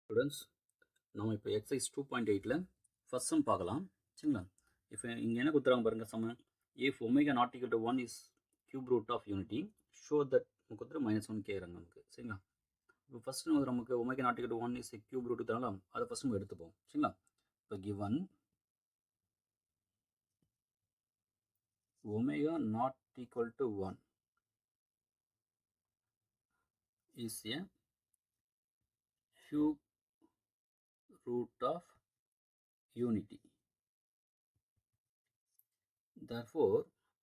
Students, நம்ம இப்போ exercise 2.8ல் first sum பார்க்கலாம். சரிங்களா? இப்போ இங்கே என்ன கொடுத்துறாங்க பாருங்கள். சம்ம if omega not equal to 1 is cube root of unity show that கொடுத்துட்டு -1 கேட்குறாங்க நமக்கு. சரிங்களா? இப்போ ஃபர்ஸ்ட் நமக்கு omega not equal to 1 is cube root தரனால அதை ஃபர்ஸ்ட் நம்ம எடுத்துப்போம். சரிங்களா? இப்போ given omega not equal to 1 is a cube root of unity. Therefore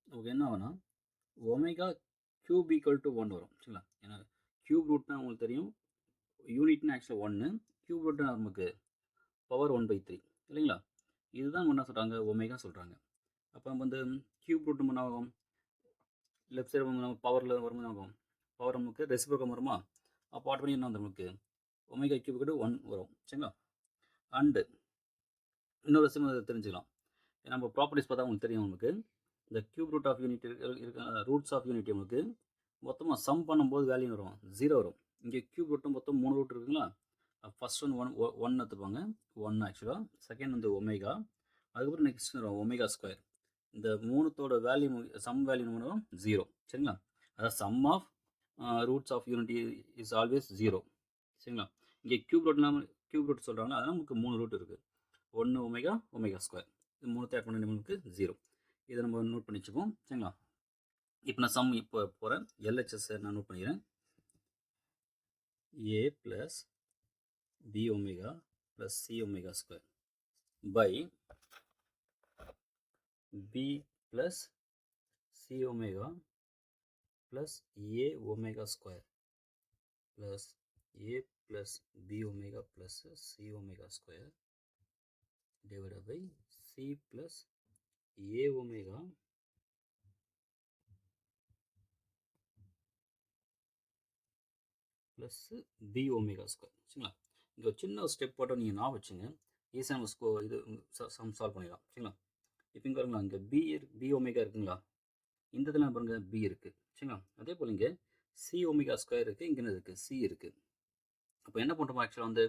நமக்கு என்ன ஆகும்னா ஒமேகா கியூப் ஈக்குவல் டு 1 வரும். சரிங்களா? ஏன்னா கியூப் ரூட்னா உங்களுக்கு தெரியும், யூனிட்னா ஆக்சுவலாக 1, கியூப் ரூட்னா நமக்கு பவர் 1/3 இல்லைங்களா? இதுதான் என்ன சொல்கிறாங்க, ஒமேகா சொல்கிறாங்க. அப்போ நம்ம வந்து கியூப் ரூட் என்ன ஆகும், லெஃப்ட் சைடு நம்ம பவரில் வரும்போது ஆகும், பவர் நமக்கு ரெசிப்ரோக்கல் வருமா, அப்போ ஆட்டோமேட்டிக் என்ன வந்து நமக்கு ஒமேகா கியூப் ஈக்குவல் டு 1 வரும். சரிங்களா? அண்டு இன்னொரு விஷயம் தெரிஞ்சுக்கலாம். நம்ம ப்ராப்பர்ட்டிஸ் பார்த்தா உங்களுக்கு தெரியும், நமக்கு இந்த கியூப் ரூட் ஆஃப் யூனிட் இருக்க ரூட்ஸ் ஆஃப் யூனிட்டி நமக்கு மொத்தமாக சம் பண்ணும்போது வேல்யூ வரும் 0 வரும். இங்கே கியூப் ரூட்டும் மொத்தம் 3 ரூட் இருக்குங்களா. ஃபர்ஸ்ட் ஒன் எடுத்துப்பாங்க, 1 ஆக்சுவலாக. செகண்ட் வந்து ஒமேகா, அதுக்கப்புறம் நெக்ஸ்ட் வரும் ஒமேகா ஸ்கொயர். இந்த மூணுத்தோட வேல்யூ சம் வேல்யூ வரும் 0. சரிங்களா? அதாவது sum of roots of unity is always 0. சரிங்களா? இங்கே கியூப் ரூட் சொல்கிறாங்க, அதனால் நமக்கு 3 ரூட் இருக்குது. 1 ஒமேகா, ஒமேகா ஸ்கொயர், இது மூணுத்தை ஆட் பண்ணி நமக்கு 0. இதை நம்ம நோட் பண்ணி வச்சுப்போம். சரிங்களா? இப்போ நான் சம் இப்போ போகிறேன். எல்ஹெச்எஸ் நான் நோட் பண்ணிக்கிறேன். a plus b omega plus c omega square by b plus c omega plus a omega square plus a plus b omega plus c omega square divided by c plus a omega plus B omega square. சரிங்களா? இங்கே ஒரு சின்ன ஒரு step போட்டோம், நீங்கள் நான் வச்சுங்க, ஈஸியாக நம்ம இது சம் சால்வ் பண்ணிடலாம். சரிங்களா? இப்போ இங்கே பாருங்களா, இங்கே பி ஒமேகா இருக்குங்களா, இந்த இதில் பாருங்க பி இருக்குது. சரிங்களா? அதே போல் இங்கே சி ஒமேகா ஸ்கொயர் இருக்குது, இங்கே இருக்குது சி இருக்குது. அப்போ என்ன பண்ணுறோம், ஆக்சுவலாக வந்து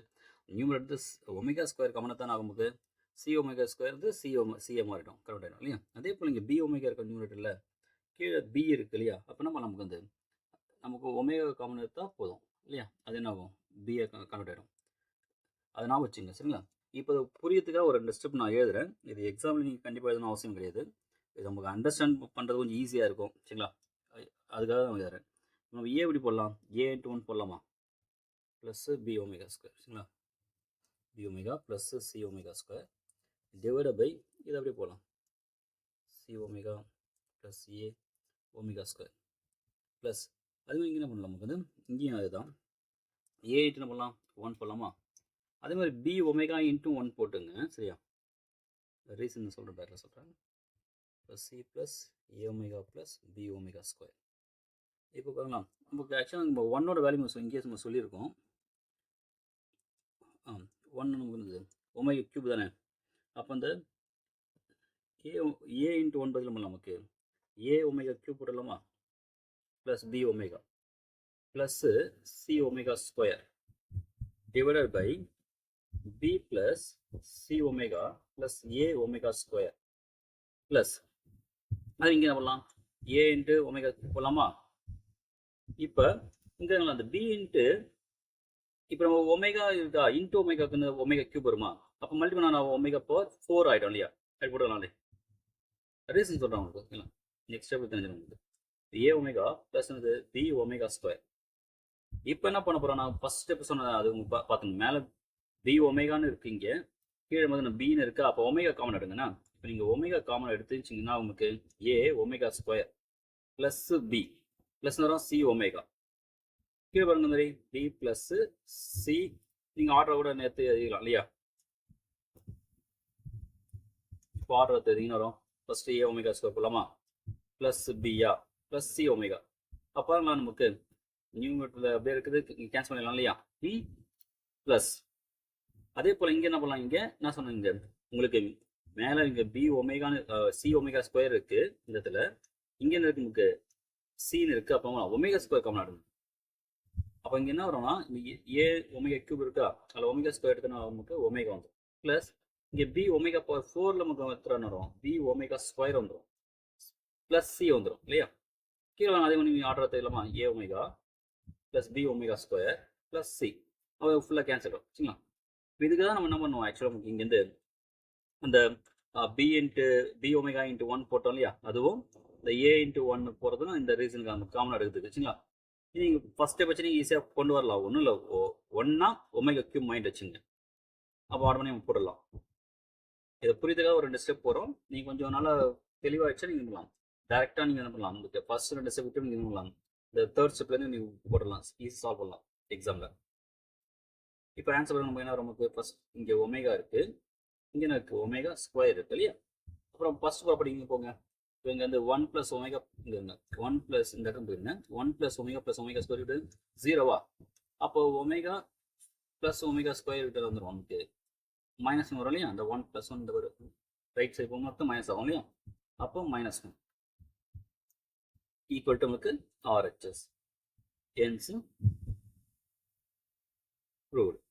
நியூமரேட்டர் ஒமேகா ஸ்கொயர் காமனாக தான் நமக்கு சி ஒமேகா ஸ்கொயர் வந்து சிஎம் மாறிடும், கரெக்ட் ஆகிடும் இல்லையா? அதே போல் இங்கே பி ஒமேகா இருக்க நியூமரேட்டரில் கீழே பி இருக்குது இல்லையா? அப்போ நம்ம நமக்கு வந்து நமக்கு ஒமேகா காமன் எடுத்தால் போதும் இல்லையா? அது என்ன ஆகும், பிஏ கன்வெர்ட் ஆகிடும். அதை நான் வச்சுங்க. சரிங்களா? இப்போ புரியத்துக்காக ஒரு 2 ஸ்டெப் நான் எழுதுகிறேன். இது எக்ஸாம்பிள் நீங்கள் கண்டிப்பாக எழுதணும் அவசியம் கிடையாது. இது நமக்கு அண்டர்ஸ்டாண்ட் பண்ணுறது கொஞ்சம் ஈஸியாக இருக்கும். சரிங்களா? அதுக்காக நான் எழுதுறேன். நம்ம ஏ எப்படி போடலாம், ஏ இன்ட்டு 1 போடலாமா, ப்ளஸ் பி ஒமேகா ஸ்கொயர். சரிங்களா? B omega plus c omega square divide by இது அப்படியே போடலாம், c omega plus a omega square plus அதுவும் இங்கே என்ன பண்ணலாம், நமக்கு வந்து இங்கேயும் அதுதான் ஏ இன்ட்டு என்ன பண்ணலாம் 1 போடலாமா. அதே மாதிரி பி ஒமேகா இன்ட்டு 1 போட்டுங்க. சரியா? ரீசன் சொல்கிறேன், பேரில் சொல்கிறேன். Plus c plus a omega plus B omega square. இப்போ பாருங்களா, நமக்கு ஆக்சுவலாக நம்ம 1ஓட வேல்யூ இங்கேயே நம்ம சொல்லியிருக்கோம். 1 நமக்கு இருந்தது ஒமேகா கியூப் தானே. அப்போ அந்த ஏ இன்ட்டு 1 பதில் நம்ம நமக்கு ஏ ஒமேகா கியூப் போடலாமா, plus B omega plus c omega square divided by b plus c omega plus a omega square plus அது இங்கே என்ன பண்ணலாம், a இன்ட்டு ஒமேகா போடலாமா. இப்போ இங்கே அந்த b இன்ட்டு இப்போ நம்ம ஒமேகா இருக்கா, இன்ட்டு ஒமேகாக்கு வந்து ஒமேகா கியூப் வருமா, அப்போ மல்டிபிள் நான் ஒமேகா பவர் 4 ஆகிடும் இல்லையா? அப்படி போடலாம்லே. ரீசன் சொல்கிறேன் உங்களுக்கு. ஓகேங்களா? நெக்ஸ்ட் ஸ்டெப் தெரிஞ்சிடும் உங்களுக்கு. a ஒமேகா ப்ளஸ் வந்து b ஒமேகா ஸ்கொயர். இப்போ என்ன பண்ண போகிறோம், நான் ஃபர்ஸ்ட் ஸ்டெப் சொன்னேன், அது உங்களுக்கு பார்த்துங்க. மேலே பி ஒமேகான்னு இருக்குது, இங்கே கீழே வந்து பின்னு இருக்குது. அப்போ ஒமேகா காமன் எடுங்கண்ணா. இப்போ நீங்கள் ஒமேகா காமன் எடுத்துச்சிங்கன்னா உங்களுக்கு a omega square plus b plus வரும் சி ஒமேகா. கீழே பாருங்க மாதிரி பி ப்ளஸ் சி, நீங்கள் ஆர்டரை கூட நேற்று எழுதிக்கலாம் இல்லையா? இப்போ ஆர்டர் எடுத்தீங்கன்னு வரும், ஃபஸ்ட்டு ஏ ஒமேகா ஸ்கொயர் போடலாமா, ப்ளஸ் பியா ப்ளஸ் சி ஒமேகா. அப்போ நான் நமக்கு நியூமரேட்டரில் அப்படியே இருக்குது, கேன்சல் பண்ணிடலாம் இல்லையா? பி ப்ளஸ் அதே போல் இங்கே என்ன பண்ணலாம், இங்கே நான் சொன்னேன், இங்கே உங்களுக்கு மேலே இங்கே பி ஒமேகான்னு சி ஒமேகா ஸ்கொயர் இருக்குது இந்த இடத்துல, இங்கே என்ன இருக்கு நமக்கு சின்னு இருக்குது. அப்போ ஒமேகா ஸ்கொயர் காமன் ஆடுங்க. அப்போ இங்கே என்ன வரும்னா இந்த ஏ ஒமேகா கியூப் இருக்கா அதில் ஒமேகா ஸ்கொயர் எடுத்தோன்னா நமக்கு ஒமேகா வந்துடும். ப்ளஸ் இங்கே பி ஒமேகா பவர் 4 நமக்கு எத்தனை வரும், பி ஒமேகா ஸ்கொயர் வந்துடும் ப்ளஸ் சி வந்துடும் இல்லையா. கீழே அதே மாதிரி நீங்கள் ஆர்டர் தெரியலாமா, A omega plus B omega square plus C அது ஃபுல்லாக கேன்சல் ஆகும் சரிங்களா. இதுக்கு தான் நம்ம என்ன பண்ணுவோம் ஆக்சுவலாக நமக்கு இங்கேருந்து அந்த பி ஒமேகா இன்ட்டு 1 போட்டோம் இல்லையா, அதுவும் இந்த ஏ இன்ட்டு 1 போகிறதும் இந்த ரீசனுக்கு அந்த காமனாக எடுக்குது சரிங்களா. நீங்கள் ஃபஸ்ட் ஸ்டெப் வச்சு நீங்கள் ஈஸியாக கொண்டு வரலாம். ஒன்றும் இல்லை, ஒன்றா ஒமேகா கியூப் மைண்ட் வச்சுங்க, அப்போ ஆர்டர் பண்ணி போடலாம். இதை புரியுதுக்காக ஒரு 2 ஸ்டெப் போகிறோம். நீங்கள் கொஞ்சம் நல்லா தெளிவாகிடுச்சா நீங்கள் பண்ணலாம். டேரெக்டாக நீங்கள் என்ன பண்ணலாம், உங்களுக்கு ஃபர்ஸ்ட் 2 ஸ்டெப் விட்டு நீங்கள் பண்ணலாம். இந்த தேர்ட் ஸ்டெப்லேருந்து நீங்கள் போடலாம், ஈஸி சால்வ் பண்ணலாம் எக்ஸாமில். இப்போ ஆன்சர் நம்ம என்ன நமக்கு ஃபர்ஸ்ட் இங்கே ஒமேகா இருக்குது, இங்கே என்ன இருக்குது ஒமேகா ஸ்கொயர் இருக்குது இல்லையா. அப்புறம் ஃபர்ஸ்ட் ப்ராப்பர்ட்டி இங்கே போங்க. இப்போ இங்கே வந்து 1 + ஒமேகா இங்கே 1 + இந்த இடத்துல போயிருங்க 1 + ஒமேகா + ஒமேகா ஸ்கொயர் ரூட் 0வா. அப்போ ஒமேகா + ஒமேகா ஸ்கொயர் ரூட் வந்துடும் நமக்கு மைனஸ் வரும் இல்லையா. அந்த 1 + 1 இந்த ஒரு ரைட் சைடு போகும்போது மொத்தம் மைனஸ் ஆகும் இல்லையா. அப்போ -1 ஈக்குவல் டு நமக்கு RHS. Hence proved.